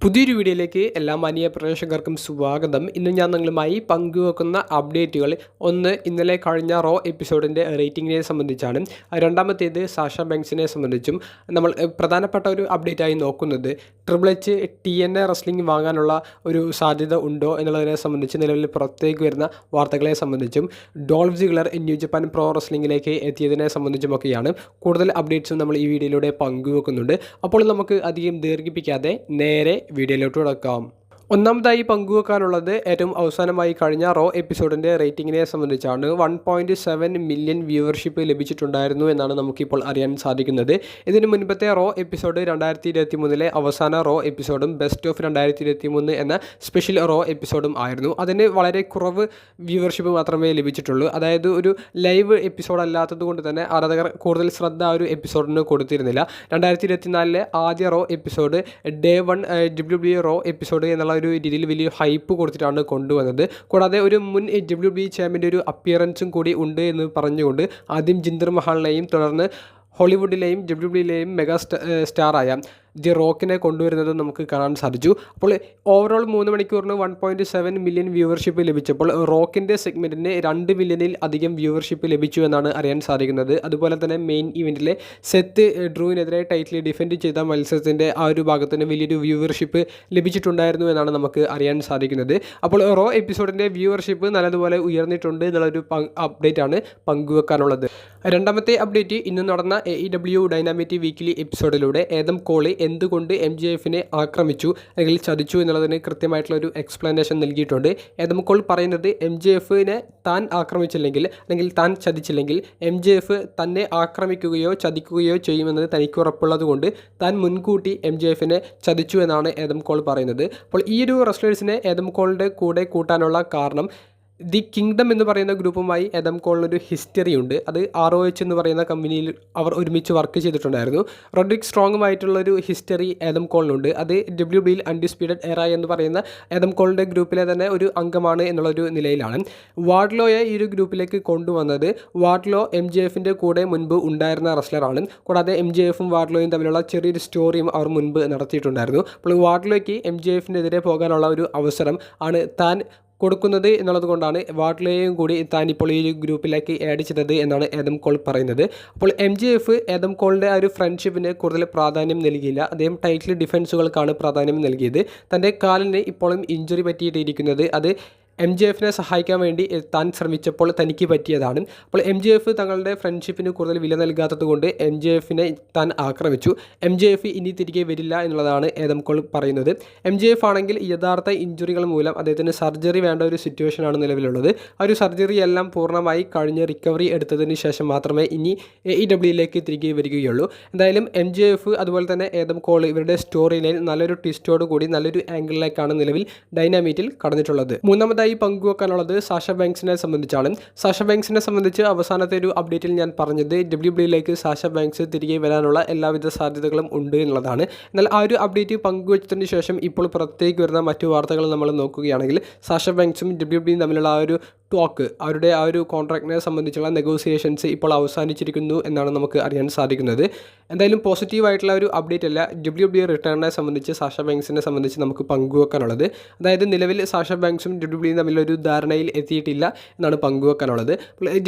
പുതിയൊരു വീഡിയോയിലേക്ക് എല്ലാ മാന്യ പ്രേക്ഷകർക്കും സ്വാഗതം. ഇന്ന് ഞാൻ നിങ്ങളുമായി പങ്കുവെക്കുന്ന അപ്ഡേറ്റുകൾ ഒന്ന് ഇന്നലെ കഴിഞ്ഞ റോ എപ്പിസോഡിൻ്റെ റേറ്റിംഗിനെ സംബന്ധിച്ചാണ്. രണ്ടാമത്തേത് സാഷ ബാങ്ക്സിനെ സംബന്ധിച്ചും നമ്മൾ പ്രധാനപ്പെട്ട ഒരു അപ്ഡേറ്റായി നോക്കുന്നത് ട്രിപ്പിൾ എച്ച് TNA റെസ്ലിംഗ് വാങ്ങാനുള്ള ഒരു സാധ്യത ഉണ്ടോ എന്നുള്ളതിനെ സംബന്ധിച്ച് നിലവിൽ പുറത്തേക്ക് വരുന്ന വാർത്തകളെ സംബന്ധിച്ചും Dolph Ziggler New Japan Pro റെസ്ലിംഗിലേക്ക് എത്തിയതിനെ സംബന്ധിച്ചുമൊക്കെയാണ് കൂടുതൽ അപ്ഡേറ്റ്സും നമ്മൾ ഈ വീഡിയോയിലൂടെ പങ്കുവെക്കുന്നുണ്ട്. അപ്പോൾ നമുക്ക് അധികം ദീർഘിപ്പിക്കാതെ നേരെ വീഡിയോയിലോട്ട് കിടക്കാം. ഒന്നാമതായി പങ്കുവെക്കാനുള്ളത് ഏറ്റവും അവസാനമായി കഴിഞ്ഞ റോ എപ്പിസോഡിൻ്റെ റേറ്റിംഗിനെ സംബന്ധിച്ചാണ്. 1.7 മില്യൺ വ്യൂവർഷിപ്പ് ലഭിച്ചിട്ടുണ്ടായിരുന്നു എന്നാണ് നമുക്കിപ്പോൾ അറിയാൻ സാധിക്കുന്നത്. ഇതിന് മുൻപത്തെ റോ എപ്പിസോഡ് 2023 അവസാന റോ എപ്പിസോഡും ബെസ്റ്റ് ഓഫ് 2023 എന്ന സ്പെഷ്യൽ റോ എപ്പിസോഡും ആയിരുന്നു. അതിന് വളരെ കുറവ് വ്യൂവർഷിപ്പ് മാത്രമേ ലഭിച്ചിട്ടുള്ളൂ. അതായത് ഒരു ലൈവ് എപ്പിസോഡ് അല്ലാത്തത് കൊണ്ട് തന്നെ ആരാധകർ കൂടുതൽ ശ്രദ്ധ ആ ഒരു എപ്പിസോഡിന് കൊടുത്തിരുന്നില്ല. 2024 ആദ്യ Raw episode day 1 WWE Raw episode എന്നുള്ള ഒരു രീതിയിൽ വലിയ ഹൈപ്പ് കൊടുത്തിട്ടാണ് കൊണ്ടുവന്നത്. കൂടാതെ ഒരു മുൻ WWE ചാമ്പ്യൻ്റെ ഒരു അപ്പിയറൻസും കൂടി ഉണ്ട് എന്ന് പറഞ്ഞുകൊണ്ട് ആദ്യം ജിന്ദർ മഹാളിനെയും തുടർന്ന് ഹോളിവുഡിലെയും WWEയിലെയും മെഗാ സ്റ്റാറായ ദി റോക്കിനെ കൊണ്ടുവരുന്നത് നമുക്ക് കാണാൻ സാധിച്ചു. അപ്പോൾ ഓവറോൾ 3 മണിക്കൂറിന് 1.7 മില്യൺ വ്യൂവർഷിപ്പ് ലഭിച്ചപ്പോൾ റോക്കിൻ്റെ സെഗ്മെൻറ്റിന് 2 മില്യണിൽ അധികം വ്യൂവർഷിപ്പ് ലഭിച്ചു എന്നാണ് അറിയാൻ സാധിക്കുന്നത്. അതുപോലെ തന്നെ മെയിൻ ഇവൻറ്റിലെ സെത്ത് ഡ്രൂവിനെതിരെ ടൈറ്റിൽ ഡിഫെൻഡ് ചെയ്ത മത്സരത്തിൻ്റെ ആ ഒരു ഭാഗത്തിന് വലിയൊരു വ്യൂവർഷിപ്പ് ലഭിച്ചിട്ടുണ്ടായിരുന്നു എന്നാണ് നമുക്ക് അറിയാൻ സാധിക്കുന്നത്. അപ്പോൾ റോ എപ്പിസോഡിൻ്റെ വ്യൂവർഷിപ്പ് നല്ലതുപോലെ ഉയർന്നിട്ടുണ്ട് എന്നുള്ളൊരു അപ്ഡേറ്റ് ആണ് പങ്കുവെക്കാനുള്ളത്. രണ്ടാമത്തെ അപ്ഡേറ്റ് ഇന്ന് നടന്ന AEW ഡൈനാമിറ്റി വീക്കിലി എപ്പിസോഡിലൂടെ ഏദം കോളി എന്തുകൊണ്ട് MJFനെ ആക്രമിച്ചു അല്ലെങ്കിൽ ചതിച്ചു എന്നുള്ളതിന് കൃത്യമായിട്ടുള്ള ഒരു എക്സ്പ്ലനേഷൻ നൽകിയിട്ടുണ്ട്. ഏദം കോൾ പറയുന്നത് MJFനെ താൻ ആക്രമിച്ചില്ലെങ്കിൽ അല്ലെങ്കിൽ താൻ ചതിച്ചില്ലെങ്കിൽ MJF തന്നെ ആക്രമിക്കുകയോ ചതിക്കുകയോ ചെയ്യുമെന്നത് തനിക്ക് ഉറപ്പുള്ളത് കൊണ്ട് താൻ മുൻകൂട്ടി MJFനെ ചതിച്ചു എന്നാണ് ഏദം കോൾ പറയുന്നത്. അപ്പോൾ ഈ ഒരു റെസ്ലേഴ്സിനെ ഏദം കോളിൻ്റെ കൂടെ കൂട്ടാനുള്ള കാരണം ദി കിങ്ഡം എന്ന് പറയുന്ന ഗ്രൂപ്പുമായി ഏദം കോളിനൊരു ഹിസ്റ്ററി ഉണ്ട്. അത് ROH എന്ന് പറയുന്ന കമ്പനിയിൽ അവർ ഒരുമിച്ച് വർക്ക് ചെയ്തിട്ടുണ്ടായിരുന്നു. റോഡ്രിക് സ്ട്രോങ്ങുമായിട്ടുള്ളൊരു ഹിസ്റ്ററി ഏദം കോളിനുണ്ട്. അത് WWEയിൽ അൺഡിസ്പ്യൂട്ടഡ് എറ എന്ന് പറയുന്ന ഏദം കോളിൻ്റെ ഗ്രൂപ്പിലെ തന്നെ ഒരു അംഗമാണ് എന്നുള്ളൊരു നിലയിലാണ്. വാർഡ്ലോയെ ഈ ഒരു ഗ്രൂപ്പിലേക്ക് കൊണ്ടുവന്നത് വാർഡ്ലോ MJFൻ്റെ കൂടെ മുൻപ് ഉണ്ടായിരുന്ന റെസ്ലറാണ്. കൂടാതെ MJFും വാർഡ്ലോയും തമ്മിലുള്ള ചെറിയൊരു സ്റ്റോറിയും അവർ മുൻപ് നടത്തിയിട്ടുണ്ടായിരുന്നു. അപ്പോൾ വാർഡ്ലോയ്ക്ക് MJFിനെതിരെ പോകാനുള്ള ഒരു അവസരം ആണ് താൻ കൊടുക്കുന്നത് എന്നുള്ളത് കൊണ്ടാണ് വാർഡ്ലോയെയും കൂടി താൻ ഇപ്പോൾ ഈ ഒരു ഗ്രൂപ്പിലേക്ക് ആഡ് ചെയ്തത് എന്നാണ് ഏദം കോൾ പറയുന്നത്. അപ്പോൾ MJF ഏദം കോളിൻ്റെ ആ ഒരു ഫ്രണ്ട്ഷിപ്പിന് കൂടുതൽ പ്രാധാന്യം നൽകിയില്ല. അദ്ദേഹം ടൈറ്റിൽ ഡിഫൻസുകൾക്കാണ് പ്രാധാന്യം നൽകിയത്. തൻ്റെ കാലിന് ഇപ്പോഴും ഇഞ്ചുറി പറ്റിയിട്ടിരിക്കുന്നത് അത് MJFനെ സഹായിക്കാൻ വേണ്ടി താൻ ശ്രമിച്ചപ്പോൾ തനിക്ക് പറ്റിയതാണ്. അപ്പോൾ MJF തങ്ങളുടെ ഫ്രണ്ട്ഷിപ്പിന് കൂടുതൽ വില നൽകാത്തത് കൊണ്ട് MJFനെ താൻ ആക്രമിച്ചു. MJF ഇനി തിരികെ വരില്ല എന്നുള്ളതാണ് ഏദം കോൾ പറയുന്നത്. MJF ആണെങ്കിൽ യഥാർത്ഥ ഇഞ്ചുറികൾ മൂലം അദ്ദേഹത്തിന് സർജറി വേണ്ട ഒരു സിറ്റുവേഷനാണ് നിലവിലുള്ളത്. ആ ഒരു സർജറി എല്ലാം പൂർണ്ണമായി കഴിഞ്ഞ് റിക്കവറി എടുത്തതിന് ശേഷം മാത്രമേ ഇനി AEWയിലേക്ക് തിരികെ വരികയുള്ളൂ. എന്തായാലും MJF അതുപോലെ തന്നെ ഏദം കോൾ ഇവരുടെ സ്റ്റോറി ലൈൻ നല്ലൊരു ട്വിസ്റ്റോട് കൂടി നല്ലൊരു ആംഗിളിലേക്കാണ് നിലവിൽ ഡൈനാമൈറ്റിൽ കടന്നിട്ടുള്ളത്. മൂന്നാമതായി പങ്കുവെക്കാനുള്ളത് സാഷ ബാങ്ക്സിനെ സംബന്ധിച്ചാണ്. സാഷ ബാങ്ക്സിനെ സംബന്ധിച്ച് അവസാനത്തെ ഒരു അപ്ഡേറ്റിൽ ഞാൻ പറഞ്ഞത് WWEയിലേക്ക് സാഷ ബാങ്ക്സ് തിരികെ വരാനുള്ള എല്ലാവിധ സാധ്യതകളും ഉണ്ട് എന്നുള്ളതാണ്. എന്നാൽ ആ ഒരു അപ്ഡേറ്റ് പങ്കുവച്ചതിന് ശേഷം ഇപ്പോൾ പുറത്തേക്ക് വരുന്ന മറ്റു വാർത്തകൾ നമ്മൾ നോക്കുകയാണെങ്കിൽ സാഷ ബാങ്ക്സും WWEയും തമ്മിലുള്ള ആ ഒരു ടോക്ക് അവരുടെ ആ ഒരു കോൺട്രാക്റ്റിനെ സംബന്ധിച്ചുള്ള നെഗോസിയേഷൻസ് ഇപ്പോൾ അവസാനിച്ചിരിക്കുന്നു എന്നാണ് നമുക്ക് അറിയാൻ സാധിക്കുന്നത്. എന്തായാലും പോസിറ്റീവായിട്ടുള്ള ഒരു അപ്ഡേറ്റ് അല്ല WWE റിട്ടേണിനെ സംബന്ധിച്ച് സാഷ ബാങ്ക്സിനെ സംബന്ധിച്ച് നമുക്ക് പങ്കുവെക്കാനുള്ളത്. അതായത് നിലവിൽ സാഷ ബാങ്ക്സും WWEയും തമ്മിലൊരു ധാരണയിൽ എത്തിയിട്ടില്ല എന്നാണ് പങ്കുവെക്കാനുള്ളത്.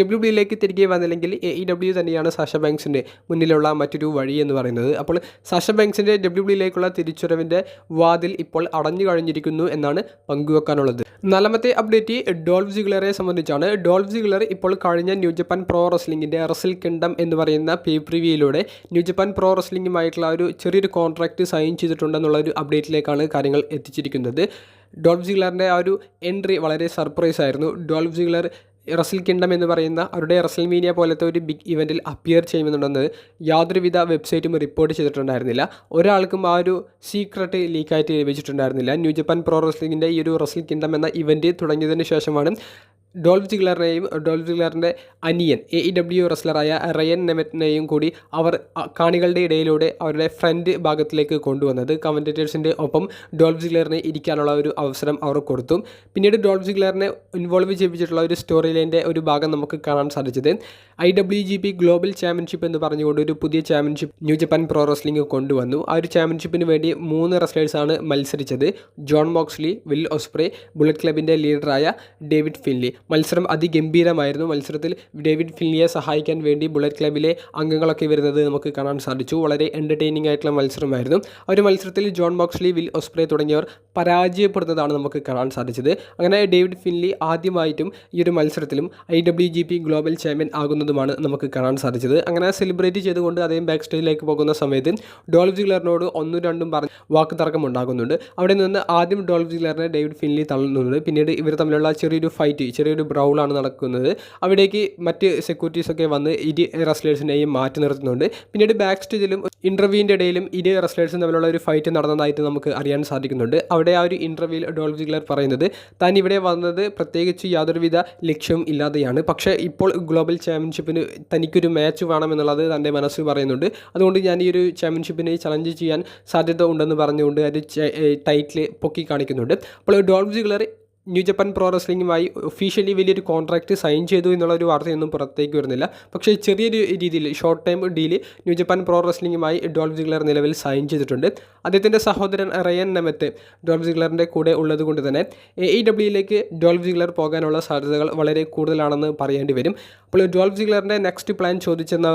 WWEയിലേക്ക് തിരികെ വന്നില്ലെങ്കിൽ AEW തന്നെയാണ് സാഷ ബാങ്ക്സിൻ്റെ മുന്നിലുള്ള മറ്റൊരു വഴി എന്ന് പറയുന്നത്. അപ്പോൾ സാഷ ബാങ്ക്സിൻ്റെ WWEയിലേക്കുള്ള തിരിച്ചുവരവിൻ്റെ വാതിൽ ഇപ്പോൾ അടഞ്ഞു കഴിഞ്ഞിരിക്കുന്നു എന്നാണ് പങ്കുവെക്കാനുള്ളത്. നാലാമത്തെ അപ്ഡേറ്റ് ഡോൾഫ് സിഗ്ലറെ സംബന്ധിച്ചാണ്. ഡോൾഫ് സിഗ്ലർ ഇപ്പോൾ കഴിഞ്ഞ ന്യൂ ജപ്പാൻ പ്രോ റെസ്ലിംഗിൻ്റെ റെസിൽ കിങ്ഡം എന്ന് പറയുന്ന പേപ്രിവ്യൂയിലൂടെ ന്യൂ ജപ്പാൻ പ്രോ റെസ്ലിംഗുമായിട്ടുള്ള ഒരു ചെറിയൊരു കോൺട്രാക്റ്റ് സൈൻ ചെയ്തിട്ടുണ്ടെന്നുള്ള ഒരു അപ്ഡേറ്റിലേക്കാണ് കാര്യങ്ങൾ എത്തിച്ചിരിക്കുന്നത്. ഡോൾഫ് സിഗ്ലറിൻ്റെ ആ ഒരു എൻട്രി വളരെ സർപ്രൈസ് ആയിരുന്നു. ഡോൾഫ് സിഗ്ലർ റെസിൽ കിങ്ഡം എന്ന് പറയുന്ന അവരുടെ റെസൽമീനിയ പോലത്തെ ഒരു ബിഗ് ഇവൻറ്റിൽ അപ്പിയർ ചെയ്യുമെന്നുണ്ടെന്ന് യാതൊരുവിധ വെബ്സൈറ്റും റിപ്പോർട്ട് ചെയ്തിട്ടുണ്ടായിരുന്നില്ല. ഒരാൾക്കും ആ ഒരു സീക്രട്ട് ലീക്കായിട്ട് ലഭിച്ചിട്ടുണ്ടായിരുന്നില്ല. ന്യൂ ജപ്പാൻ പ്രോ റെസ്ലിംഗിൻ്റെ ഈ ഒരു റെസിൽ കിങ്ഡം എന്ന ഇവൻറ്റ് തുടങ്ങിയതിന് ശേഷമാണ് ഡോൾഫ് സിഗ്ലറിൻ്റെ അനിയൻ AEW റെസ്ലറായ റയൻ നെമറ്റിനെയും കൂടി അവർ കാണികളുടെ ഇടയിലൂടെ അവരുടെ ഫ്രണ്ട് ഭാഗത്തിലേക്ക് കൊണ്ടുവന്നത്. കമൻറ്റേറ്റേഴ്സിൻ്റെ ഒപ്പം ഡോൾഫ് സിഗ്ലറിനെ ഇരിക്കാനുള്ള ഒരു അവസരം അവർ കൊടുത്തു. പിന്നീട് ഡോൾഫ് സിഗ്ലറിനെ ഇൻവോൾവ് ചെയ്യിപ്പിച്ചിട്ടുള്ള ഒരു സ്റ്റോറി ലൈൻ്റെ ഒരു ഭാഗം നമുക്ക് കാണാൻ സാധിച്ചത് IWGP ഗ്ലോബൽ ചാമ്പ്യൻഷിപ്പ് എന്ന് പറഞ്ഞുകൊണ്ട് ഒരു പുതിയ championship new Japan pro wrestling കൊണ്ടുവന്നു. ആ ഒരു ചാമ്പ്യൻഷിപ്പിന് വേണ്ടി 3 റെസ്ലേഴ്സാണ് മത്സരിച്ചത്. John Moxley, will Ospreay, bullet ക്ലബിൻ്റെ ലീഡറായ ഡേവിഡ് ഫിൻലി. മത്സരം അതിഗംഭീരമായിരുന്നു. മത്സരത്തിൽ ഡേവിഡ് ഫിൻലിയെ സഹായിക്കാൻ വേണ്ടി ബുള്ളറ്റ് ക്ലബിലെ അംഗങ്ങളൊക്കെ വരുന്നത് നമുക്ക് കാണാൻ സാധിച്ചു. വളരെ എൻ്റർടൈനിങ് ആയിട്ടുള്ള മത്സരമായിരുന്നു. ആ ഒരു മത്സരത്തിൽ ജോൺ മോക്സ്ലി, വിൽ ഓസ്പ്രേ തുടങ്ങിയവർ പരാജയപ്പെടുന്നതാണ് നമുക്ക് കാണാൻ സാധിച്ചത്. അങ്ങനെ ഡേവിഡ് ഫിൻലി ആദ്യമായിട്ടും ഈ ഒരു മത്സരത്തിലും IWGP ഗ്ലോബൽ ചാമ്പ്യൻ ആകുന്നതുമാണ് നമുക്ക് കാണാൻ സാധിച്ചത്. അങ്ങനെ സെലിബ്രേറ്റ് ചെയ്തുകൊണ്ട് അദ്ദേഹം ബാക്ക് സ്റ്റേജിലേക്ക് പോകുന്ന സമയത്ത് ഡോൾഫ് സിഗ്ലറിനോട് 1-2 പറഞ്ഞ് വാക്ക് തർക്കം ഉണ്ടാകുന്നുണ്ട്. അവിടെ നിന്ന് ആദ്യം ഡോൾഫ് സിഗ്ലറിനെ ഡേവിഡ് ഫിൻലി തള്ളുന്നുണ്ട്. പിന്നീട് ഇവർ തമ്മിലുള്ള ചെറിയൊരു ബ്രൗളാണ് നടക്കുന്നത്. അവിടേക്ക് മറ്റ് സെക്യൂരിറ്റീസൊക്കെ വന്ന് ഇരു റെസ്ലേഴ്സിനെയും മാറ്റി നിർത്തുന്നുണ്ട്. പിന്നീട് ബാക്ക് സ്റ്റേജിലും ഇൻ്റർവ്യൂവിൻ്റെ ഇടയിലും ഇരു റെസ്ലേഴ്സും തമ്മിലുള്ള ഒരു ഫൈറ്റ് നടന്നതായിട്ട് നമുക്ക് അറിയാൻ സാധിക്കുന്നുണ്ട്. അവിടെ ആ ഒരു ഇൻ്റർവ്യൂവിൽ ഡോൾഫ് സിഗ്ലർ പറയുന്നത് താൻ ഇവിടെ വന്നത് പ്രത്യേകിച്ച് യാതൊരുവിധ ലക്ഷ്യവും ഇല്ലാതെയാണ്. പക്ഷേ ഇപ്പോൾ ഗ്ലോബൽ ചാമ്പ്യൻഷിപ്പിന് തനിക്കൊരു മാച്ച് വേണമെന്നുള്ളത് തൻ്റെ മനസ്സ് പറയുന്നുണ്ട്. അതുകൊണ്ട് ഞാൻ ഈ ഒരു ചാമ്പ്യൻഷിപ്പിനെ ചലഞ്ച് ചെയ്യാൻ സാധ്യത ഉണ്ടെന്ന് പറഞ്ഞുകൊണ്ട് അത് ടൈറ്റിൽ പൊക്കി കാണിക്കുന്നുണ്ട്. അപ്പോൾ Dolph Ziggler New Japan Pro റെസ്ലിംഗുമായി ഒഫീഷ്യലി വലിയൊരു കോൺട്രാക്റ്റ് സൈൻ ചെയ്തു എന്നുള്ളൊരു വാർത്തയൊന്നും പുറത്തേക്ക് വരുന്നില്ല. പക്ഷേ ചെറിയൊരു രീതിയിൽ short time deal New Japan Pro റെസ്ലിംഗുമായി ഡോൾഫ് സിഗ്ലർ നിലവിൽ സൈൻ ചെയ്തിട്ടുണ്ട്. അദ്ദേഹത്തിൻ്റെ സഹോദരൻ റയൻ നെമറ്റ് ഡോൾഫ് സിഗ്ലറിൻ്റെ കൂടെ ഉള്ളത് കൊണ്ട് തന്നെ AEWയിലേക്ക് ഡോൾഫ് സിഗ്ലർ പോകാനുള്ള സാധ്യതകൾ വളരെ കൂടുതലാണെന്ന് പറയേണ്ടി വരും. അപ്പോൾ ഡോൾഫ് സിഗ്ലറിൻ്റെ നെക്സ്റ്റ് പ്ലാൻ ചോദിച്ചെന്ന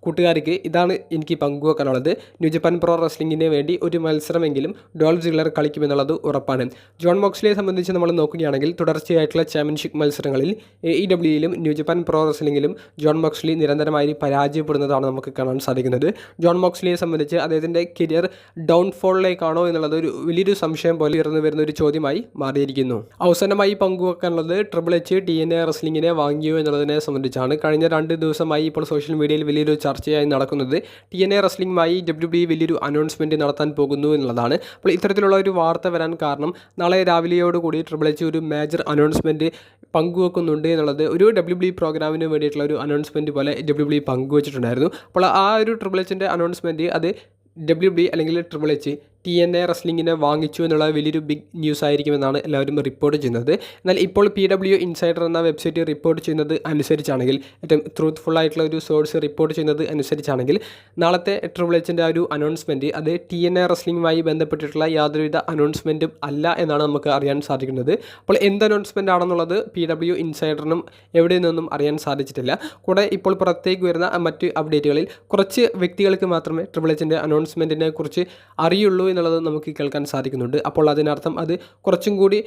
കൂട്ടുകാർക്ക് ഇതാണ് എനിക്ക് പങ്കുവെക്കാനുള്ളത്. ന്യൂ ജപ്പാൻ പ്രോ റെസ്ലിംഗിന് വേണ്ടി ഒരു മത്സരമെങ്കിലും ഡോൾഫ് സിഗ്ലർ കളിക്കുമെന്നുള്ളത് ഉറപ്പാണ്. ജോൺ മോക്സ്ലിയെ സംബന്ധിച്ച് നമ്മൾ നോക്കുകയാണെങ്കിൽ തുടർച്ചയായിട്ടുള്ള ചാമ്പ്യൻഷിപ്പ് മത്സരങ്ങളിൽ AEWയിലും ന്യൂ ജപ്പാൻ പ്രോ റെസ്ലിംഗിലും ജോൺ മോക്സ്ലി നിരന്തരമായി പരാജയപ്പെടുന്നതാണ് നമുക്ക് കാണാൻ സാധിക്കുന്നത്. ജോൺ മോക്സ്ലിയെ സംബന്ധിച്ച് അദ്ദേഹത്തിൻ്റെ കരിയർ ഡൗൺഫോളിലേക്കാണോ എന്നുള്ളത് ഒരു വലിയൊരു സംശയം പോലെ ഉയർന്നു വരുന്ന ഒരു ചോദ്യമായി മാറിയിരിക്കുന്നു. അവസാനമായി പങ്കുവെക്കാനുള്ളത് ട്രിപ്പിൾ എച്ച് TNA റെസ്ലിംഗിനെ വാങ്ങിയോ എന്നുള്ളതിനെ സംബന്ധിച്ചാണ്. കഴിഞ്ഞ 2 ദിവസമായി ഇപ്പോൾ സോഷ്യൽ മീഡിയയിൽ വലിയൊരു ചർച്ചയായി നടക്കുന്നത് TNA റെസ്ലിംഗുമായി WWE വലിയൊരു അനൗൺസ്മെൻറ്റ് നടത്താൻ പോകുന്നു എന്നുള്ളതാണ്. അപ്പോൾ ഇത്തരത്തിലുള്ള ഒരു വാർത്ത വരാൻ കാരണം നാളെ രാവിലെയോടുകൂടി ട്രിപ്പിൾ എച്ച് ഒരു മേജർ അനൗൺസ്മെൻറ്റ് പങ്കുവെക്കുന്നുണ്ട് എന്നുള്ളത് ഒരു WWE പ്രോഗ്രാമിന് വേണ്ടിയിട്ടുള്ള ഒരു അനൗൺസ്മെൻറ്റ് പോലെ WWE പങ്കുവച്ചിട്ടുണ്ടായിരുന്നു. അപ്പോൾ ആ ഒരു ട്രിപ്പിൾ എച്ചിൻ്റെ അനൗൺസ്മെൻറ്റ് അത് WWE അല്ലെങ്കിൽ ട്രിപ്പിൾ എച്ച് TNA റെസ്ലിംഗിനെ വാങ്ങിച്ചു എന്നുള്ള വലിയൊരു ബിഗ് ന്യൂസ് ആയിരിക്കുമെന്നാണ് എല്ലാവരും റിപ്പോർട്ട് ചെയ്യുന്നത്. എന്നാൽ ഇപ്പോൾ PW ഇൻസൈഡർ എന്ന വെബ്സൈറ്റ് റിപ്പോർട്ട് ചെയ്യുന്നത് അനുസരിച്ചാണെങ്കിൽ, ഏറ്റവും ട്രൂത്ത്ഫുൾ ആയിട്ടുള്ള ഒരു സോഴ്സ് റിപ്പോർട്ട് ചെയ്യുന്നത് അനുസരിച്ചാണെങ്കിൽ നാളത്തെ ട്രിപ്പിൾ എച്ചിൻ്റെ ആ ഒരു അനൗൺസ്മെൻറ്റ് അത് TNA റെസ്ലിംഗുമായി ബന്ധപ്പെട്ടിട്ടുള്ള യാതൊരുവിധ അനൗൺസ്മെൻറ്റും അല്ല എന്നാണ് നമുക്ക് അറിയാൻ സാധിക്കുന്നത്. അപ്പോൾ എന്ത് അനൗൺസ്മെൻ്റ് ആണെന്നുള്ളത് PW ഇൻസൈഡറിനും എവിടെ നിന്നും അറിയാൻ സാധിച്ചിട്ടില്ല. കൂടെ ഇപ്പോൾ പുറത്തേക്ക് വരുന്ന മറ്റ് അപ്ഡേറ്റുകളിൽ കുറച്ച് വ്യക്തികൾക്ക് മാത്രമേ ട്രിപ്പിൾ എച്ചിൻ്റെ അനൗൺസ്മെൻറ്റിനെ കുറിച്ച് അറിയുള്ളൂ എന്നുള്ളത് നമുക്ക് കേൾക്കാൻ സാധിക്കുന്നുണ്ട്. അപ്പോൾ അതിനർത്ഥം അത് കുറച്ചും കൂടി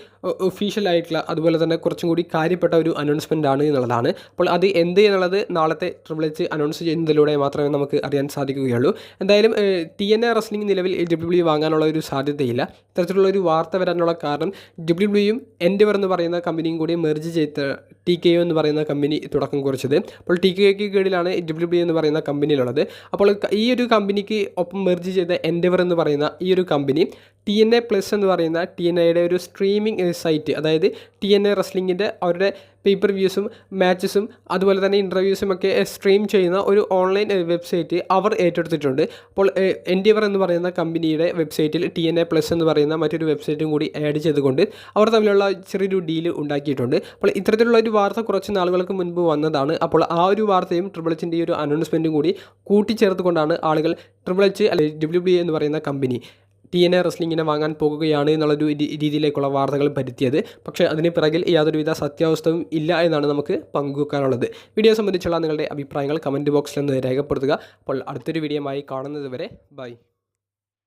ഒഫീഷ്യലായിട്ടുള്ള അതുപോലെ തന്നെ കുറച്ചും കൂടി കാര്യപ്പെട്ട ഒരു അനൗൺസ്മെൻ്റ് ആണ് എന്നുള്ളതാണ്. അപ്പോൾ അത് എന്ത് എന്നുള്ളത് നാളത്തെ ട്രിപ്പിൾ എച്ച് അനൗൺസ് ചെയ്യുന്നതിലൂടെ മാത്രമേ നമുക്ക് അറിയാൻ സാധിക്കുകയുള്ളൂ. എന്തായാലും TNA റെസ്ലിംഗ് നിലവിൽ WWE വാങ്ങാനുള്ള ഒരു സാധ്യതയില്ല. ഇത്തരത്തിലുള്ള ഒരു വാർത്ത വരാനുള്ള കാരണം WWEയും എൻഡെവർ എന്ന് പറയുന്ന കമ്പനിയും കൂടി മെർജ് ചെയ്ത് TKO എന്ന് പറയുന്ന കമ്പനി തുടക്കം കുറിച്ചത്. അപ്പോൾ TKOയ്ക്ക് കീഴിലാണ് WWE എന്ന് പറയുന്ന കമ്പനിയിലുള്ളത്. അപ്പോൾ ഈ ഒരു കമ്പനിക്ക് ഒപ്പം മെർജ് ചെയ്ത എൻഡെവർ എന്ന് പറയുന്ന ഈ ഒരു കമ്പനി TNA പ്ലസ് എന്ന് പറയുന്ന TNAയുടെ ഒരു സ്ട്രീമിംഗ് സൈറ്റ്, അതായത് TNA റെസ്ലിംഗിൻ്റെ അവരുടെ പേപ്പർ വ്യൂസും മാച്ചസും അതുപോലെ തന്നെ ഇൻ്റർവ്യൂസും ഒക്കെ സ്ട്രീം ചെയ്യുന്ന ഒരു ഓൺലൈൻ വെബ്സൈറ്റ് അവർ ഏറ്റെടുത്തിട്ടുണ്ട്. അപ്പോൾ എൻഡെവർ എന്ന് പറയുന്ന കമ്പനിയുടെ വെബ്സൈറ്റിൽ TNA പ്ലസ് എന്ന് പറയുന്ന മറ്റൊരു വെബ്സൈറ്റും കൂടി ആഡ് ചെയ്തുകൊണ്ട് അവർ തമ്മിലുള്ള ചെറിയൊരു ഡീല് ഉണ്ടാക്കിയിട്ടുണ്ട്. അപ്പോൾ ഇത്തരത്തിലുള്ള ഒരു വാർത്ത കുറച്ച് നാളുകൾക്ക് മുൻപ് വന്നതാണ്. അപ്പോൾ ആ ഒരു വാർത്തയും ട്രിപ്പിൾ എച്ചിൻ്റെ ഈ ഒരു അനൗൺസ്മെൻറ്റും കൂടി കൂട്ടിച്ചേർത്തുകൊണ്ടാണ് ആളുകൾ ട്രിപ്പിൾ എച്ച് അല്ലെങ്കിൽ WWE എന്ന് പറയുന്ന കമ്പനി TNA റെസ്ലിംഗിനെ വാങ്ങാൻ പോകുകയാണ് എന്നുള്ളൊരു രീതിയിലേക്കുള്ള വാർത്തകൾ പരത്തിയത്. പക്ഷേ അതിന് പിറകിൽ യാതൊരുവിധ സത്യാവസ്ഥയും ഇല്ല എന്നാണ് നമുക്ക് പങ്കുവെക്കാനുള്ളത്. വീഡിയോ സംബന്ധിച്ചുള്ള നിങ്ങളുടെ അഭിപ്രായങ്ങൾ കമൻറ്റ് ബോക്സിൽ ഒന്ന് രേഖപ്പെടുത്തുക. അപ്പോൾ അടുത്തൊരു വീഡിയോയുമായി കാണുന്നത് വരെ ബൈ.